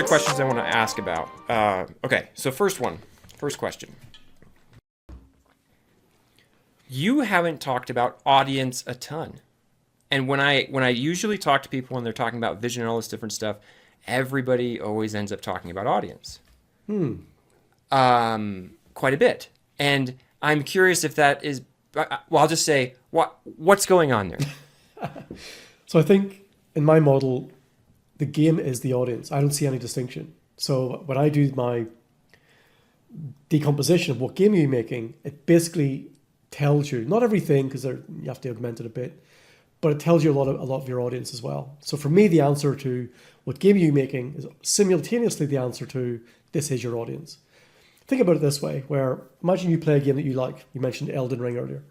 questions I want to ask about. Okay, so first question. You haven't talked about audience a ton. And when I usually talk to people when they're talking about vision and all this different stuff, everybody always ends up talking about audience. Quite a bit. And I'm curious if that is, well, I'll just say, what's going on there? So I think in my model, the game is the audience. I don't see any distinction. So when I do my decomposition of what game are you making, it basically tells you, not everything, because you have to augment it a bit, but it tells you a lot of your audience as well. So for me, the answer to what game are you making is simultaneously the answer to this is your audience. Think about it this way, where imagine you play a game that you like. You mentioned Elden Ring earlier.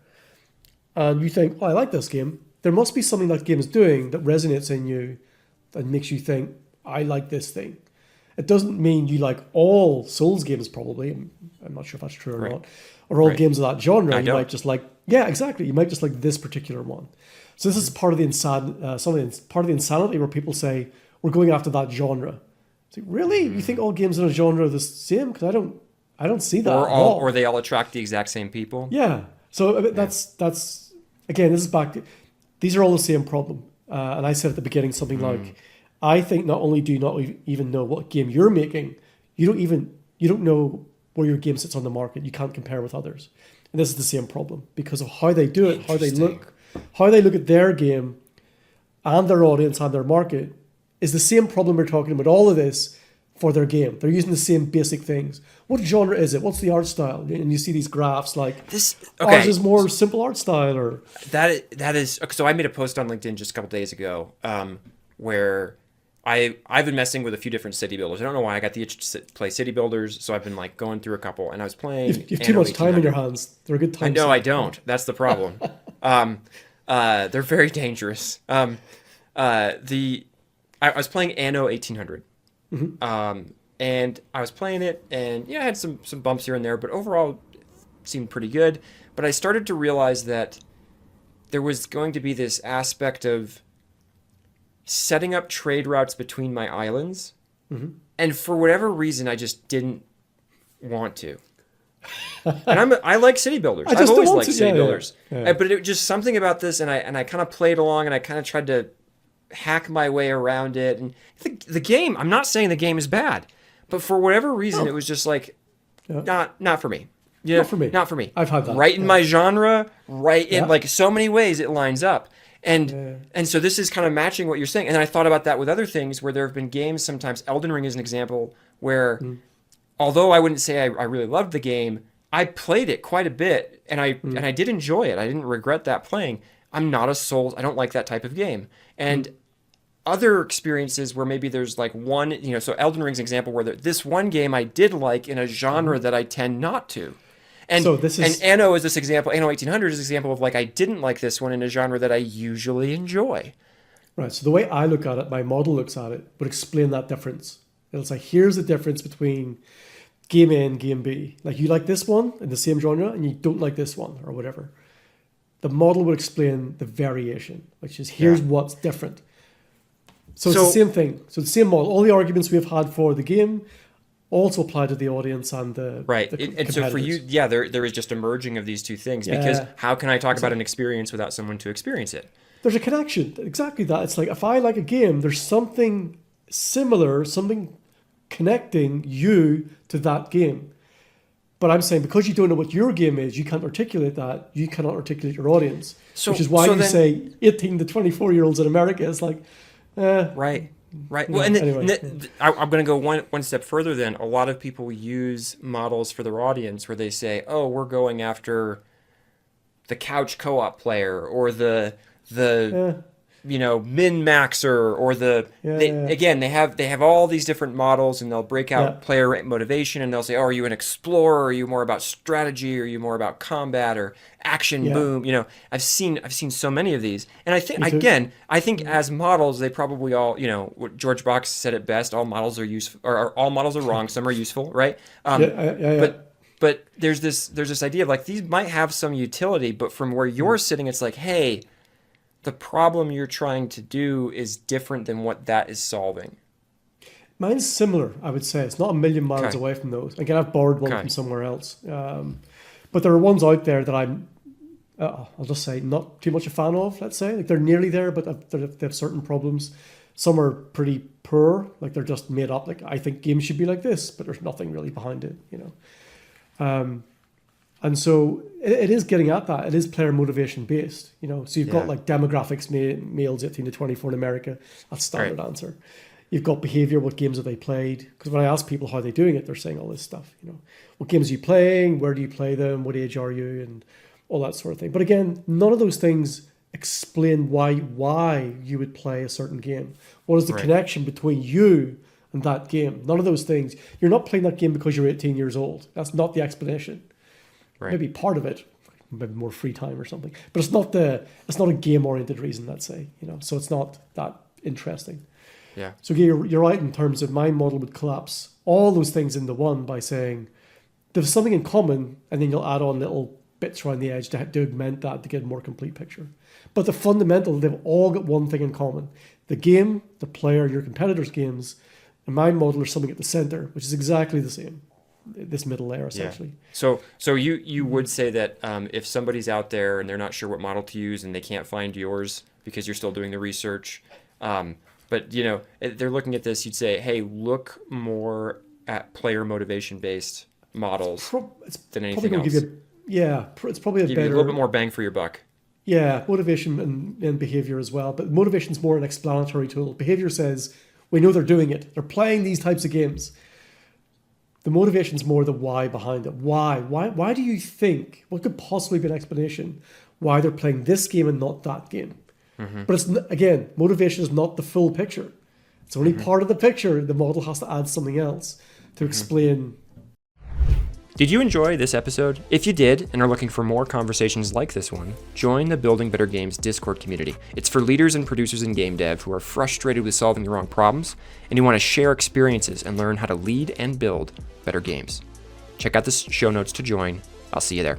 And you think, oh, I like this game. There must be something that game is doing that resonates in you and makes you think, I like this thing. It doesn't mean you like all Souls games, probably. I'm not sure if that's true or not. Or all games of that genre. You might just like, yeah, exactly. You might just like this particular one. So this is part of the insanity where people say, we're going after that genre. It's like, really? You think all games in a genre are the same? Because I don't see that at all. Or they all attract the exact same people. Yeah. So that's again, this is back to, these are all the same problem. And I said at the beginning something like, I think not only do you not even know what game you're making, you don't know where your game sits on the market. You can't compare with others. And this is the same problem because of how they do it, how they look at their game and their audience and their market is the same problem we're talking about all of this for their game. They're using the same basic things. What genre is it? What's the art style? And you see these graphs like this. Okay, ours is more simple art style, or that is. So I made a post on LinkedIn just a couple days ago, where I've been messing with a few different city builders. I don't know why I got the itch to play city builders, so I've been like going through a couple, and I was playing. You have too much time in your hands. They're a good time. No, I don't. That's the problem. They're very dangerous. I was playing Anno 1800. And I was playing it, and yeah, I had some bumps here and there, but overall it seemed pretty good. But I started to realize that there was going to be this aspect of setting up trade routes between my islands, and for whatever reason, I just didn't want to. And I like city builders. I've always liked city builders, but it just something about this, and I kind of played along, and I kind of tried to hack my way around it. And the game, I'm not saying the game is bad, but for whatever reason, it was just like not for me. Yeah, not for me. I've had that. Right in my genre, right in like so many ways it lines up. And so this is kind of matching what you're saying. And I thought about that with other things where there have been games sometimes. Elden Ring is an example where although I wouldn't say I really loved the game, I played it quite a bit and I did enjoy it. I didn't regret that playing. I'm not a Souls. I don't like that type of game. And other experiences where maybe there's like one, so Elden Ring's an example where this one game I did like in a genre that I tend not to. And so and Anno is this example. Anno 1800 is an example of like I didn't like this one in a genre that I usually enjoy. Right. So the way I look at it, my model looks at it, would explain that difference. It's like, here's the difference between game A and game B. Like you like this one in the same genre and you don't like this one or whatever. The model would explain the variation, which is here's what's different. So it's the same thing. So the same model. All the arguments we've had for the game also apply to the audience and the and so for you, there is just a merging of these two things because how can I talk about an experience without someone to experience it? There's a connection. Exactly that. It's like if I like a game, there's something similar, something connecting you to that game. But I'm saying because you don't know what your game is, you can't articulate that. You cannot articulate your audience, which is why you say 18 to 24-year-olds in America. It's like, right. Well, and I'm going to go one step further. Then a lot of people use models for their audience where they say, "Oh, we're going after the couch co-op player or the min-maxer or they have all these different models and they'll break out player motivation and they'll say, oh, are you an explorer? Are you more about strategy? Are you more about combat or action? Boom. I've seen so many of these. And I think as models, they probably all, what George Box said it best, all models are useful or all models are wrong. Some are useful. Right. But there's this idea of like, these might have some utility, but from where you're sitting, it's like, hey, the problem you're trying to do is different than what that is solving. Mine's similar, I would say. It's not a million miles Okay. away from those. Again, I've borrowed one Okay. from somewhere else. But there are ones out there that I'm, I'll just say, not too much a fan of, let's say. Like they're nearly there, but they have certain problems. Some are pretty poor, like they're just made up. Like, I think games should be like this, but there's nothing really behind it, you know. And so it is getting at that. It is player motivation based, you know. So you've got Yeah. like demographics, males 18 to 24 in America. That's standard Right. answer. You've got behavior, what games have they played? Because when I ask people how they're doing it, they're saying all this stuff, you know. What games are you playing? Where do you play them? What age are you? And all that sort of thing. But again, none of those things explain why you would play a certain game. What is the Right. connection between you and that game? None of those things. You're not playing that game because you're 18 years old. That's not the explanation. Right. Maybe part of it, maybe more free time or something. But it's not a game oriented reason, let's say, you know. So it's not that interesting. Yeah. So you're right in terms of my model would collapse all those things into one by saying there's something in common, and then you'll add on little bits around the edge to augment that to get a more complete picture. But the fundamental, they've all got one thing in common. The game, the player, your competitor's games, and my model is something at the center, which is exactly the same. This middle layer, essentially. Yeah. So you would say that if somebody's out there and they're not sure what model to use and they can't find yours because you're still doing the research, but you know they're looking at this, you'd say, hey, look more at player motivation based models It's than probably anything going else. to give you, it's probably a Give you a better, little bit more bang for your buck. yeah, motivation and behavior as well. But motivation's more an explanatory tool. Behavior says we know they're doing it. They're playing these types of games. The motivation's more the why behind it. Why? Why do you think? What could possibly be an explanation why they're playing this game and not that game? But it's again, motivation is not the full picture. It's only part of the picture. The model has to add something else to explain. Did you enjoy this episode? If you did and are looking for more conversations like this one, join the Building Better Games Discord community. It's for leaders and producers in game dev who are frustrated with solving the wrong problems and who want to share experiences and learn how to lead and build better games. Check out the show notes to join. I'll see you there.